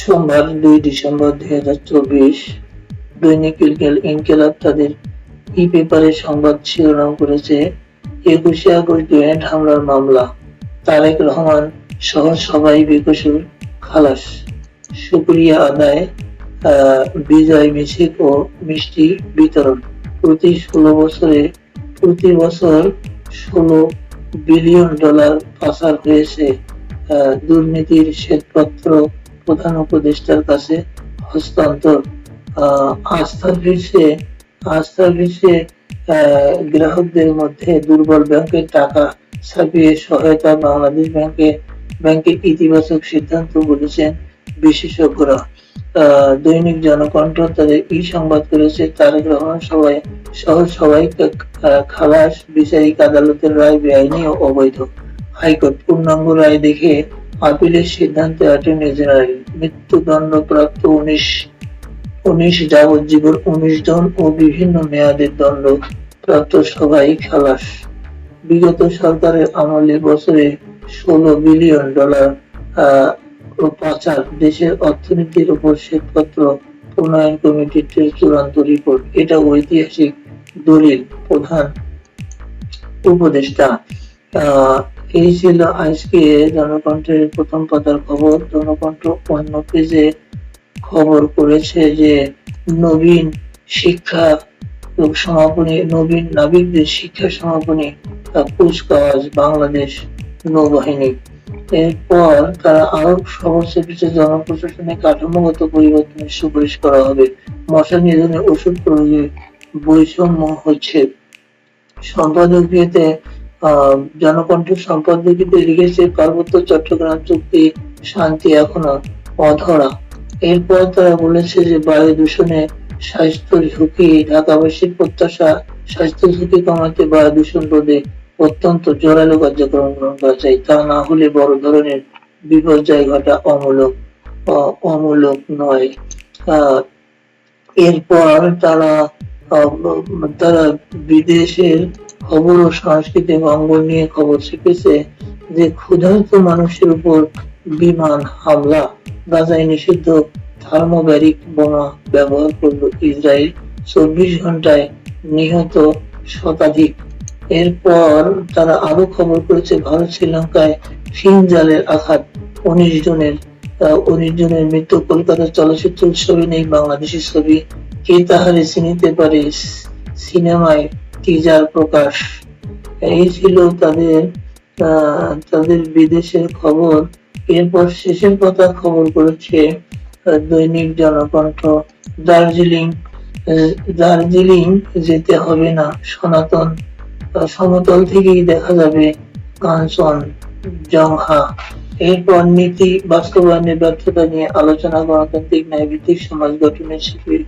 সোমবার 2 ডিসেম্বর 2024 দৈনিক ইনকিলাব তাদের ই-পেপারে সংবাদ শিরোনাম করেছে 21শে আগস্ট গ্রেনেড হামলার মামলা, তারেক রহমান সহ সবাই বেকসুর খালাস, শুকরিয়া আদায়, বিজয় মিছিল ও মিষ্টি বিতরণ। প্রতি বছর 16 বিলিয়ন ডলার পাচার হয়েছে। দুর্নীতির শ্বেতপত্র প্রধান উপদেষ্টার কাছে হস্তান্তর। আস্থা ফিরছে গ্রাহকদের মধ্যে। দুর্বল ব্যাংকের টাকা ছাপিয়ে সহায়তা বাংলাদেশ ব্যাংকের ইতিবাচক সিদ্ধান্ত বলেছেন বিশেষজ্ঞরা। দৈনিক জনকণ্ঠ তাদের সংবাদ করেছে তারেক রহমান সহ সবাইকে খালাস, বিচারিক আদালতের রায় বেআইনি ও অবৈধ। হাইকোর্ট পূর্ণাঙ্গ রায় দেখে আপিলের সিদ্ধান্তে অ্যাটর্নি জেনারেল। মৃত্যুদণ্ডপ্রাপ্ত 19 যাবজ্জীবন 19 জন ও বিভিন্ন মেয়াদের দণ্ড প্রাপ্ত সবাই খালাস। বিগত সরকারের আমলে বছরে 16 বিলিয়ন ডলার পাচার। দেশের অর্থনীতির উপর শ্বেতপত্র প্রণয়ন কমিটির চূড়ান্ত রিপোর্ট। এটা ঐতিহাসিক দলিল প্রধান উপদেষ্টা। এই ছিল আজকে জনকণ্ঠের প্রথম পাতার খবর। জনকণ্ঠ অন্য পেজে খবর করেছে যে নবীন নাবিকদের শিক্ষা সমাপনী কুচকাওয়াজ বাংলাদেশ নৌবাহিনী। এরপর তারা আরো খবর চেপেছে জনপ্রশাসনে কাঠামোগত পরিবর্তনের সুপারিশ করা হবে। মশা নিধনে ওষুধ প্রয়োগে বৈষম্য হচ্ছে। সম্পাদকীয়তে জনকণ্ঠের সম্পাদকীয়তে লিখেছে পার্বত্য চট্টগ্রাম চুক্তি শান্তি এখনো অধরা। এরপর তারা বলেছে যে বায়ু দূষণে স্বাস্থ্য ঝুঁকি, ঢাকাবাসীর প্রত্যাশা স্বাস্থ্য ঝুঁকি কমাতে বায়ু দূষণ রোধে অত্যন্ত জোরালো কার্যক্রম গ্রহণ করা চাই, তা না হলে বড় ধরনের বিপর্যয় ঘটা অমূলক নয়। এরপর তারা বিদেশের খবর ও সাংস্কৃতিক অঙ্গন নিয়ে খবর শিখেছে যে ক্ষুধার্ত মানুষের উপর বিমান হামলা, গাজায় নিষিদ্ধ থার্মোব্যারিক বোমা ব্যবহার করল ইসরায়েল, 24 ঘন্টায় নিহত শতাধিক। এরপর তারা আরো খবর করেছে ভারত শ্রীলঙ্কায় ফিনজালের আঘাত, 19 জনের মৃত্যু। কলকাতার চলচ্চিত্র উৎসবে নেই বাংলাদেশি ছবি, কে তাহারে চিনিতে পারে সিনেমায় টিজার প্রকাশ। এই ছিল তাদের বিদেশের খবর। এরপর শেষের কথা খবর করেছে দৈনিক জনকণ্ঠ। দার্জিলিং যেতে হবে না, সমতল থেকেই দেখা যাবে কাঞ্চনজঙ্ঘা। এরপর নীতি বাস্তবায়নের ব্যর্থতা নিয়ে আলোচনা। গণতান্ত্রিক ন্যায়ভিত্তিক সমাজ গঠনের শিবির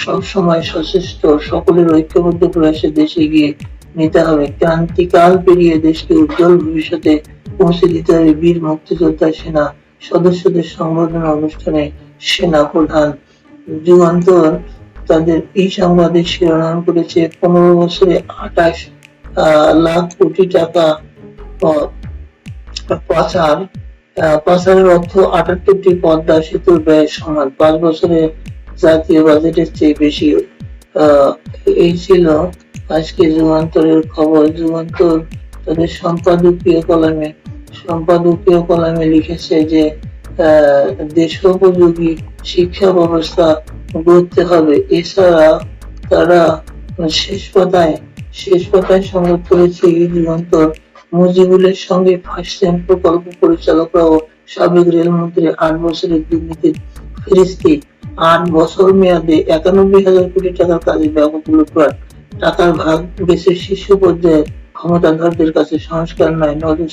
সবসময় সচেষ্ট, সকলের ঐক্যবদ্ধ প্রয়াসে দেশে এগিয়ে নিতে হবে। ক্রান্তিকাল পেরিয়ে দেশকে উজ্জ্বল ভবিষ্যতে পৌঁছে দিতে হবে। বীর মুক্তিযোদ্ধা সেনা সদস্যদের সংবর্ধনা অনুষ্ঠানে সেনা প্রধান। যুগান্তর তাদের এই সংবাদের শিরোনাম করেছে 15 বছরে 28 লাখ কোটি টাকা পাচারের অর্থ 78টি পদ্মা সেতুর ব্যয় সমান, 5 বছরে জাতীয় বাজেটের চেয়ে বেশি। এই ছিল আজকে যুগান্তরের খবর। যুগান্তর তাদের সম্পাদকীয় কলামে লিখেছে যে দেশোপযোগী শিক্ষা ব্যবস্থা গড়তে হবে। এছাড়া তারা শেষ পাতায় সংবাদ করেছে যুগান্তর মুজিবুলের সঙ্গে ফার্স্ট টাইম প্রকল্প পরিচালকরা ও সাবেক রেলমন্ত্রী 8 বছরের দুর্নীতির ফিরিস্তি। 8 বছর মেয়াদে 91,000 কোটি টাকার কাজে ব্যাপক লুটপাট। টাকার ভাগ গেছে শীর্ষ পর্যায়ে ক্ষমতাধরদের কাছে। সংস্কার নয়, নজর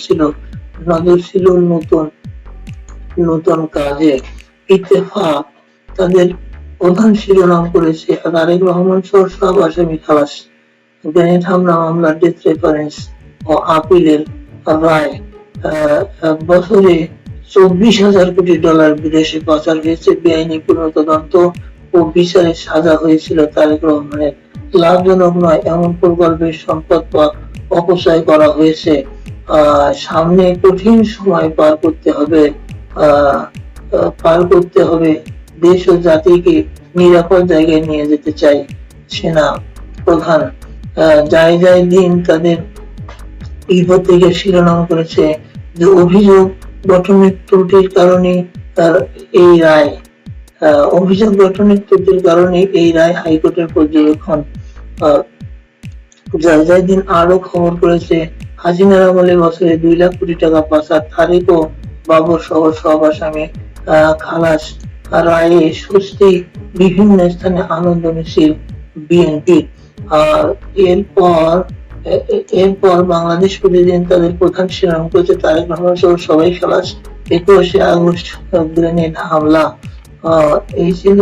ছিল নতুন কাজে। ইত্তেফাক তাদের প্রধান শিরোনাম করেছে তারেক রহমান সহ সব আসামি খালাস, গ্রেনেড হামলা মামলার ডেথ রেফারেন্স ও আপিলের রায়। বছরে 24,000 কোটি ডলার বিদেশে পাচার হয়েছে। বেআইনি পুনঃতদন্ত ও বিচারে সাজা হয়েছিল তারেক রহমানের। লাভজনক নয় এমন প্রকল্পের সম্পদ অপচয় করা হয়েছে। সামনে কঠিন সময় পার করতে হবে আহ, পার করতে হবে, দেশ ও জাতিকে নিরাপদ জায়গায় নিয়ে যেতে চাই সেনা প্রধান। জায়গায় দিন তাদের এই পত্রিকার শিরোনাম করেছে যে অভিযোগ গঠনের ত্রুটির কারণে তার এই রায়। অভিযোগ গঠনের ত্রুটির কারণে এই রায় হাইকোর্টের পর্যবেক্ষণ। জায়দিন আরো খবর করেছে হাসিনার আমলে বছরে 2 লাখ কোটি টাকা পাচার, তারেক ও বাবর সহ সব আসামি খালাস। রায়ে স্বস্তি, বিভিন্ন স্থানে আনন্দ মিছিল বিএনপি। আর এরপর এরপর বাংলাদেশ প্রতিদিন তাদের প্রধান শিরোনাম করেছে তারেক রহমান সহ সবাই খালাস, 21শে আগস্ট গ্রেনেড হামলা। এই ছিল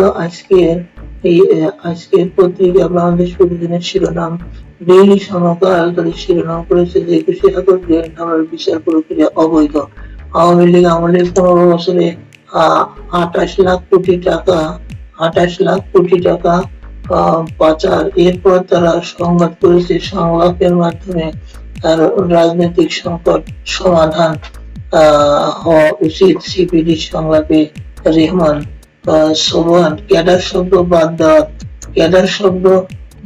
আজকের পত্রিকা বাংলাদেশ প্রতিদিনের শিরোনাম। ডেইলি সমকাল তাদের শিরোনাম করেছে যে 21শে আগস্ট গ্রেনেড হামলার বিচার প্রক্রিয়া অবৈধ। আওয়ামী লীগ আমলে 15 বছরে 28 লাখ কোটি টাকা পাচার। এরপর তারা সংবাদ করেছে সংলাপের মাধ্যমে তার রাজনৈতিক সংকট সমাধান হওয়া উচিত। সিপিডি সংলাপে রেহমান সোবহান ক্যাডার শব্দ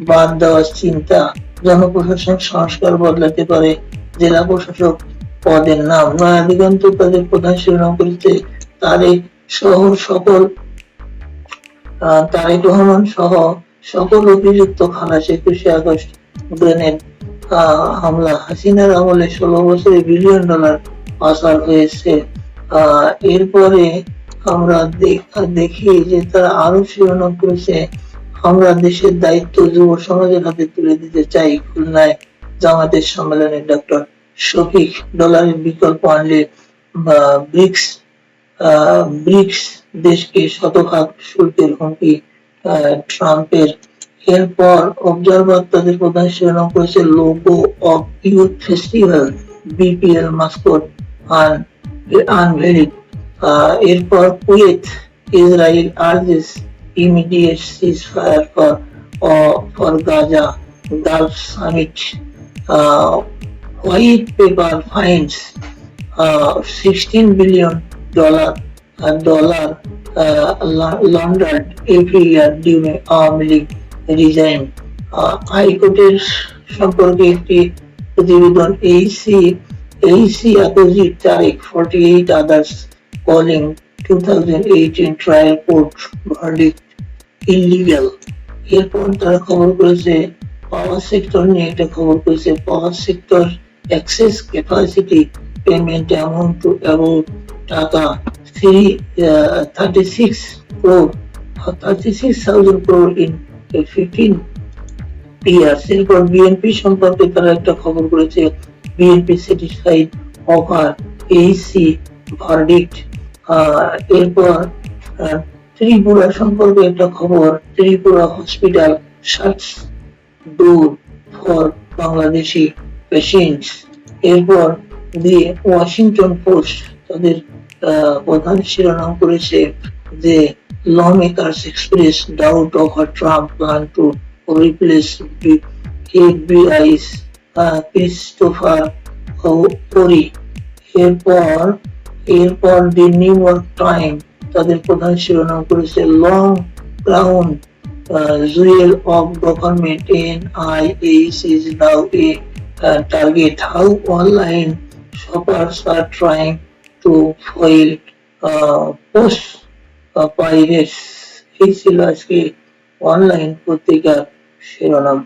বাদ দেওয়ার চিন্তা। জনপ্রশাসন সংস্কার বদলাতে পারে জেলা প্রশাসক পদের নাম। নয়া দিগন্ত তাদের প্রধান শিরোনাম করেছে তারেক রহমান সহ সকল অভিযুক্ত খালাস, 21শে আগস্ট গ্রেনেড হামলা। হাসিনার আমলে 16 বছরে $1 বিলিয়ন পাচার হয়েছে। এরপরে আমরা দেখি যে তারা আরো শিরোনাম করেছে আমরা দেশের দায়িত্ব যুব সমাজের হাতে তুলে দিতে চাই। খুলনায় জামাতের সম্মেলনে ডক্টর শফিক। ডলারের বিকল্প আনলে ব্রিক্স দেশকে শতভাগ শুল্কের হুমকি ট্রাম্পের। এরপর অবজারভার তাদের প্রধান শিরোনাম করেছে logo of youth festival, BPL mascot unveiled. এরপর Kuwait, Israel urges immediate ceasefire for Gaza, Gulf summit. White paper finds $16 billion laundered every year during Awami League resign. হাইকোর্টের সম্পর্কে একটি প্রতিবেদন। AC accused Tariq, 48 others calling 2018 trial court verdict illegal. এরপর তারা খবর করেছে power sector নিয়ে একটা খবর করেছে power sector excess capacity payment amount to about টাকা 36,000 crore in 15 years. এরপর বিএনপি সম্পর্কে তারা একটা খবর করেছে BNP satisfied over AC verdict. এরপর ত্রিপুরা সম্পর্কে একটা খবর, Tripura hospital shuts door for Bangladeshi patients. এরপর দিয়ে ওয়াশিংটন পোস্ট তাদের প্রধান শিরোনাম করেছে যে lawmakers express doubt over Trump plan to replace FBI's Christopher Wray। এরপর দি নিউ ইয়র্ক টাইম তাদের প্রধান শিরোনাম করেছে long crown jewel of government NIS is now a target, how online shoppers are trying to foil post pirates। এই ছিল আজকে online পত্রিকার শিরোনাম।